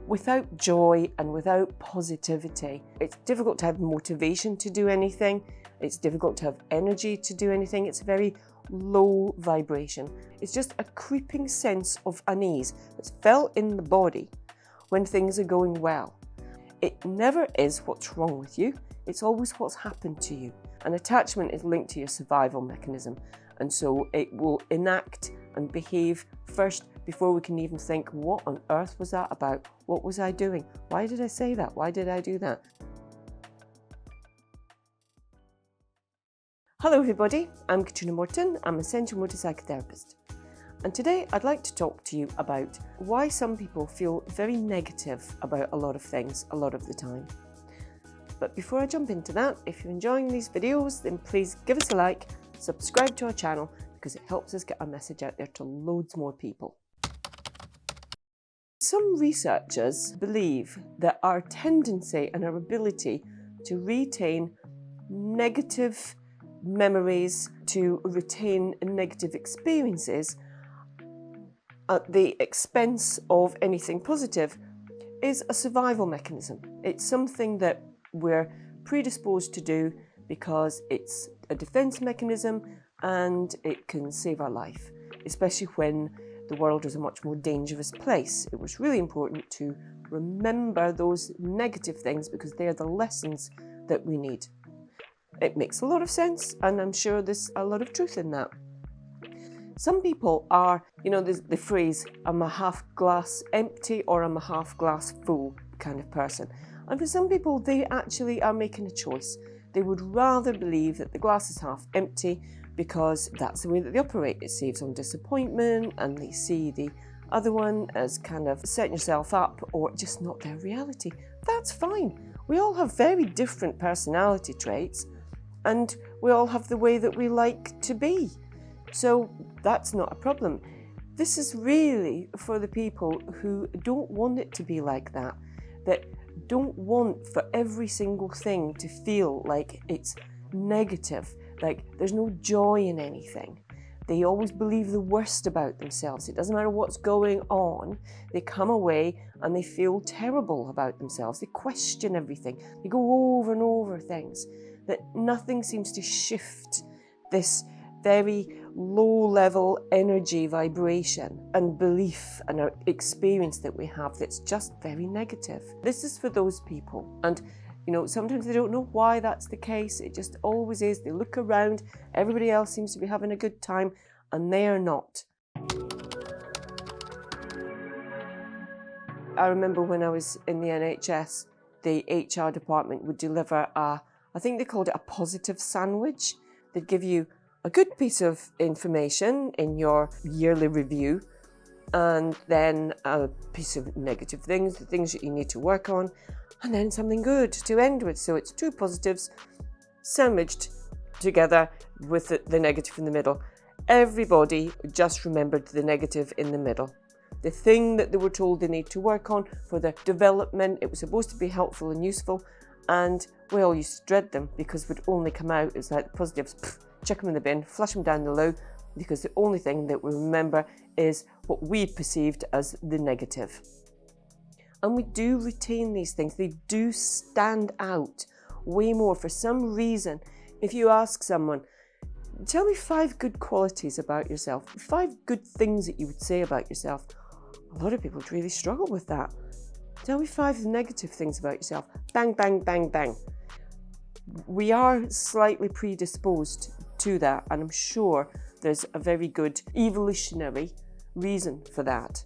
without joy and without positivity, it's difficult to have motivation to do anything. It's difficult to have energy to do anything. It's a very low vibration. It's just a creeping sense of unease that's felt in the body when things are going well. It never is what's wrong with you. It's always what's happened to you. An attachment is linked to your survival mechanism, and so it will enact and behave first before we can even think, what on earth was that about? What was I doing? Why did I say that? Why did I do that? Hello everybody, I'm Catriona Morten. I'm a sensual motor psychotherapist. And today I'd like to talk to you about why some people feel very negative about a lot of things a lot of the time. But before I jump into that, if you're enjoying these videos, then please give us a like, subscribe to our channel, because it helps us get our message out there to loads more people. Some researchers believe that our tendency and our ability to retain negative memories, to retain negative experiences at the expense of anything positive is a survival mechanism. It's something that we're predisposed to do because it's a defense mechanism and it can save our life, especially when the world is a much more dangerous place. It was really important to remember those negative things because they're the lessons that we need. It makes a lot of sense, and I'm sure there's a lot of truth in that. Some people are, there's the phrase, I'm a half glass empty or I'm a half glass full kind of person. And for some people, they actually are making a choice. They would rather believe that the glass is half empty because that's the way that they operate. It saves on disappointment, and they see the other one as kind of setting yourself up or just not their reality. That's fine. We all have very different personality traits, and we all have the way that we like to be. So that's not a problem. This is really for the people who don't want it to be like that, that don't want for every single thing to feel like it's negative, like there's no joy in anything. They always believe the worst about themselves. It doesn't matter what's going on. They come away and they feel terrible about themselves. They question everything. They go over and over things. That nothing seems to shift this very low-level energy vibration and belief and our experience that we have that's just very negative. This is for those people. And sometimes they don't know why that's the case. It just always is. They look around, everybody else seems to be having a good time, and they are not. I remember when I was in the NHS, the HR department would deliver I think they called it a positive sandwich. They'd give you a good piece of information in your yearly review, and then a piece of negative things, the things that you need to work on, and then something good to end with. So it's two positives sandwiched together with the negative in the middle. Everybody just remembered the negative in the middle. The thing that they were told they need to work on for their development. It was supposed to be helpful and useful, and we all used to dread them because we'd only come out as like the positives, chuck them in the bin, flush them down the loo, because the only thing that we remember is what we perceived as the negative. And we do retain these things. They do stand out way more for some reason. If you ask someone, tell me 5 good qualities about yourself, 5 good things that you would say about yourself, a lot of people would really struggle with that. Tell me 5 negative things about yourself. Bang, bang, bang, bang. We are slightly predisposed to that, and I'm sure there's a very good evolutionary reason for that,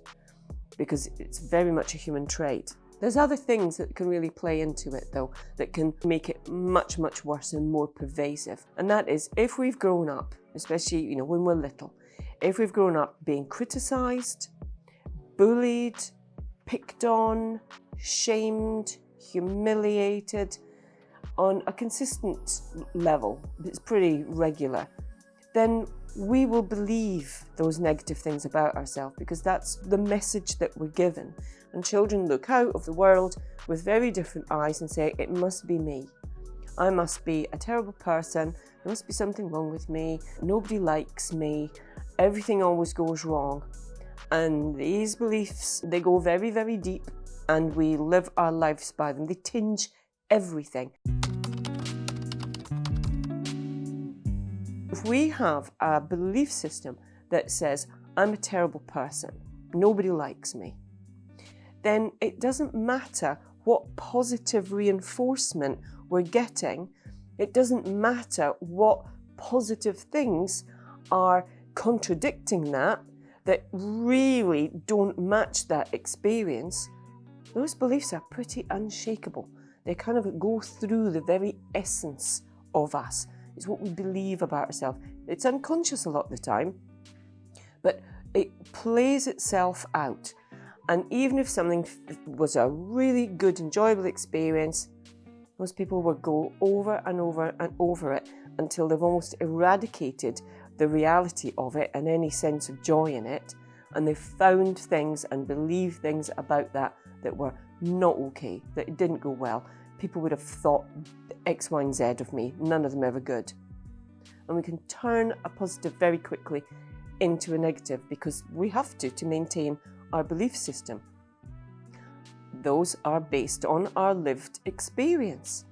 because it's very much a human trait. There's other things that can really play into it though, that can make it much, much worse and more pervasive. And that is, if we've grown up, especially when we're little, if we've grown up being criticised, bullied, picked on, shamed, humiliated on a consistent level, it's pretty regular, then we will believe those negative things about ourselves because that's the message that we're given. And children look out of the world with very different eyes and say, it must be me. I must be a terrible person. There must be something wrong with me. Nobody likes me. Everything always goes wrong. And these beliefs, they go very, very deep and we live our lives by them. They tinge everything. If we have a belief system that says, I'm a terrible person, nobody likes me, then it doesn't matter what positive reinforcement we're getting. It doesn't matter what positive things are contradicting that really don't match that experience. Those beliefs are pretty unshakable. They kind of go through the very essence of us. It's what we believe about ourselves. It's unconscious a lot of the time, but it plays itself out. And even if something was a really good, enjoyable experience, most people will go over and over and over it until they've almost eradicated the reality of it and any sense of joy in it. And they've found things and believed things about that were not okay, that it didn't go well. People would have thought X, Y, and Z of me, none of them ever good. And we can turn a positive very quickly into a negative because we have to maintain our belief system. Those are based on our lived experience.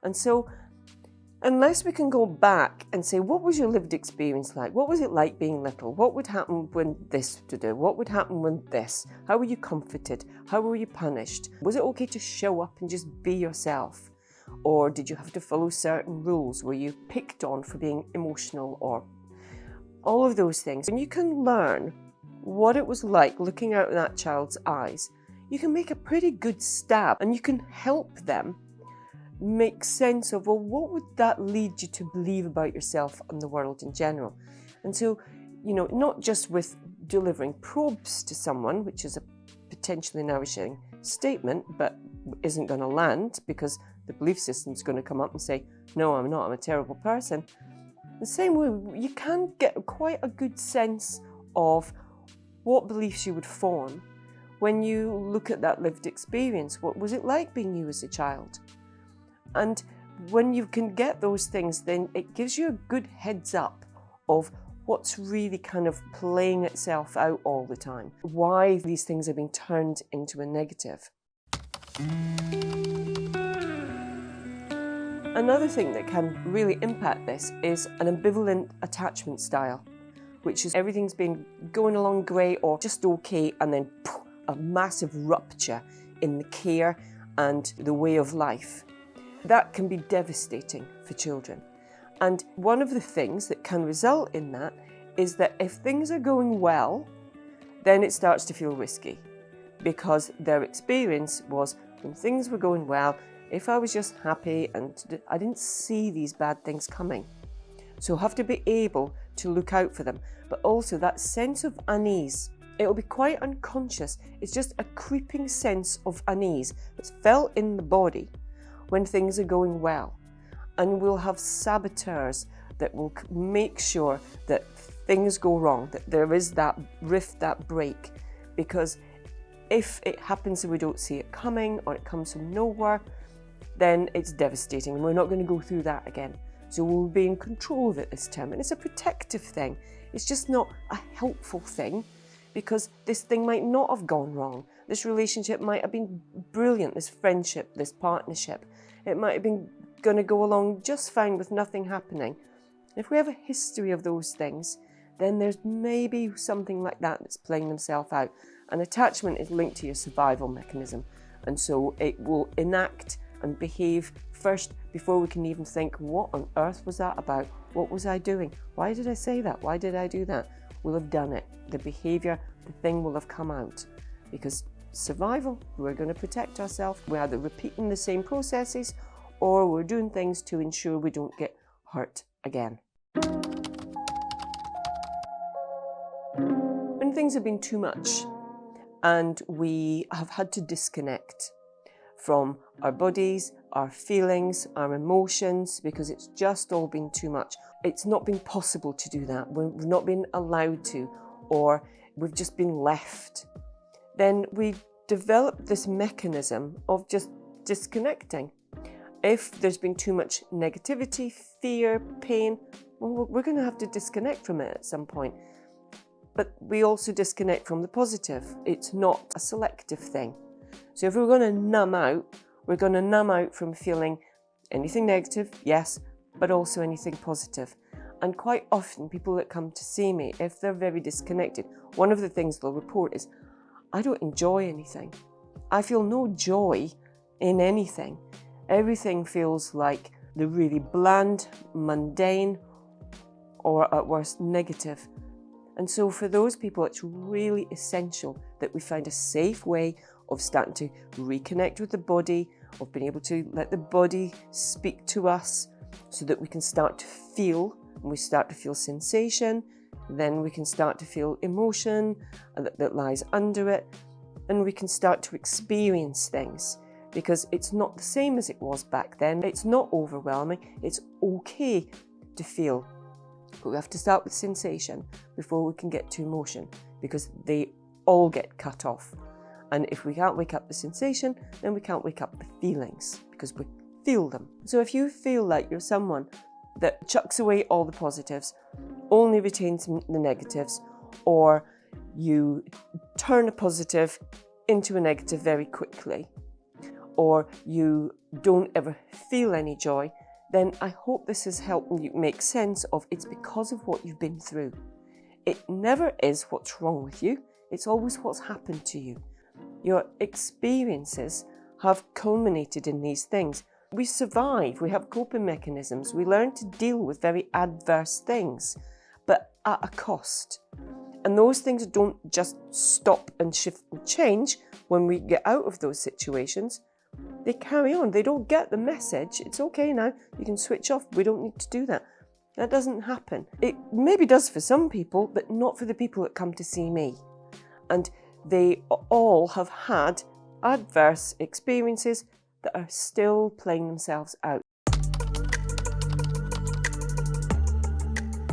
And so, unless we can go back and say, what was your lived experience like? What was it like being little? What would happen when this to do? What would happen when this? How were you comforted? How were you punished? Was it okay to show up and just be yourself? Or did you have to follow certain rules? Were you picked on for being emotional? Or all of those things. And you can learn what it was like looking out in that child's eyes. You can make a pretty good stab and you can help them make sense of, well, what would that lead you to believe about yourself and the world in general? And so, not just with delivering probes to someone, which is a potentially nourishing statement, but isn't going to land because the belief system's going to come up and say, no, I'm not, I'm a terrible person. The same way, you can get quite a good sense of what beliefs you would form when you look at that lived experience. What was it like being you as a child? And when you can get those things, then it gives you a good heads up of what's really kind of playing itself out all the time, why these things are being turned into a negative. Another thing that can really impact this is an ambivalent attachment style, which is everything's been going along great or just okay, and then poof, a massive rupture in the care and the way of life. That can be devastating for children. And one of the things that can result in that is that if things are going well, then it starts to feel risky, because their experience was when things were going well, if I was just happy and I didn't see these bad things coming. So have to be able to look out for them. But also that sense of unease, it'll be quite unconscious. It's just a creeping sense of unease that's felt in the body when things are going well. And we'll have saboteurs that will make sure that things go wrong, that there is that rift, that break. Because if it happens and we don't see it coming, or it comes from nowhere, then it's devastating and we're not going to go through that again. So we'll be in control of it this time. And it's a protective thing. It's just not a helpful thing, because this thing might not have gone wrong. This relationship might have been brilliant, this friendship, this partnership. It might have been going to go along just fine with nothing happening. If we have a history of those things, then there's maybe something like that that's playing themselves out. And attachment is linked to your survival mechanism. And so it will enact and behave first before we can even think, what on earth was that about? What was I doing? Why did I say that? Why did I do that? We'll have done it. The behaviour, the thing will have come out. Because survival, we're going to protect ourselves. We're either repeating the same processes or we're doing things to ensure we don't get hurt again. When things have been too much and we have had to disconnect from our bodies, our feelings, our emotions, because it's just all been too much. It's not been possible to do that. We've not been allowed to, or we've just been left. Then we develop this mechanism of just disconnecting. If there's been too much negativity, fear, pain, well, we're going to have to disconnect from it at some point. But we also disconnect from the positive. It's not a selective thing. So if we're going to numb out, we're going to numb out from feeling anything negative, yes, but also anything positive. And quite often people that come to see me, if they're very disconnected, one of the things they'll report is, I don't enjoy anything. I feel no joy in anything. Everything feels like the really bland, mundane, or at worst negative. And so for those people, it's really essential that we find a safe way of starting to reconnect with the body, of being able to let the body speak to us so that we can start to feel, and we start to feel sensation, then we can start to feel emotion that lies under it, and we can start to experience things, because it's not the same as it was back then. It's not overwhelming. It's okay to feel. But we have to start with sensation before we can get to emotion, because they all get cut off. And if we can't wake up the sensation, then we can't wake up the feelings, because we feel them. So if you feel like you're someone that chucks away all the positives, only retains the negatives, or you turn a positive into a negative very quickly, or you don't ever feel any joy, then I hope this is helping you make sense of it's because of what you've been through. It never is what's wrong with you, it's always what's happened to you. Your experiences have culminated in these things. We survive, we have coping mechanisms, we learn to deal with very adverse things, but at a cost. And those things don't just stop and shift and change when we get out of those situations. They carry on, they don't get the message. It's okay now, you can switch off, we don't need to do that. That doesn't happen. It maybe does for some people, but not for the people that come to see me. And they all have had adverse experiences that are still playing themselves out.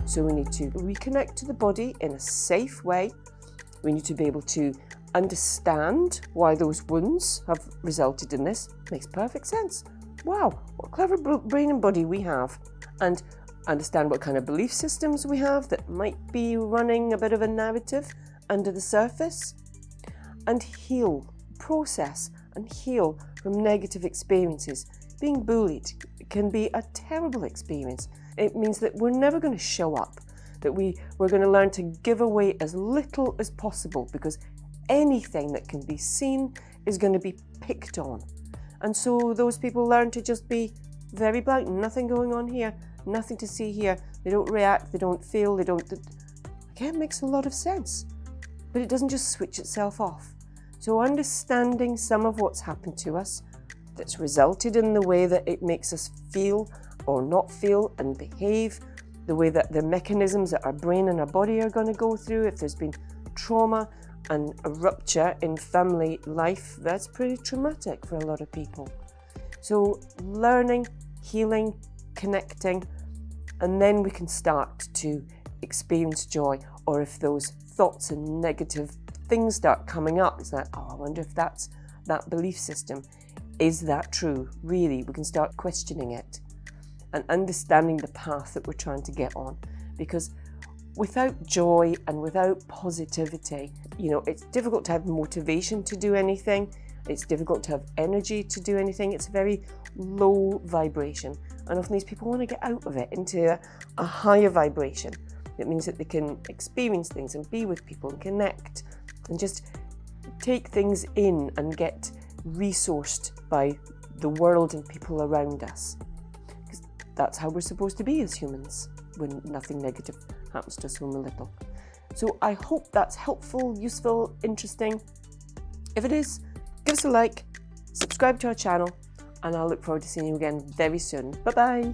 So we need to reconnect to the body in a safe way. We need to be able to understand why those wounds have resulted in this. Makes perfect sense. Wow, what clever brain and body we have. And understand what kind of belief systems we have that might be running a bit of a narrative under the surface. And heal, process and heal from negative experiences. Being bullied can be a terrible experience. It means that we're never going to show up, that we're going to learn to give away as little as possible, because anything that can be seen is going to be picked on. And so those people learn to just be very blank, nothing going on here, nothing to see here. They don't react, they don't feel, they don't... Again, it makes a lot of sense. But it doesn't just switch itself off. So understanding some of what's happened to us that's resulted in the way that it makes us feel or not feel and behave, the way that the mechanisms that our brain and our body are going to go through, if there's been trauma and a rupture in family life, that's pretty traumatic for a lot of people. So learning, healing, connecting, and then we can start to experience joy. Or if those thoughts and negative things start coming up, it's like, oh, I wonder if that's that belief system. Is that true? Really, we can start questioning it and understanding the path that we're trying to get on. Because without joy and without positivity, it's difficult to have motivation to do anything. It's difficult to have energy to do anything. It's very low vibration. And often these people want to get out of it into a higher vibration. It means that they can experience things and be with people and connect and just take things in and get resourced by the world and people around us. Because that's how we're supposed to be as humans when nothing negative happens to us when we're little. So I hope that's helpful, useful, interesting. If it is, give us a like, subscribe to our channel, and I'll look forward to seeing you again very soon. Bye-bye.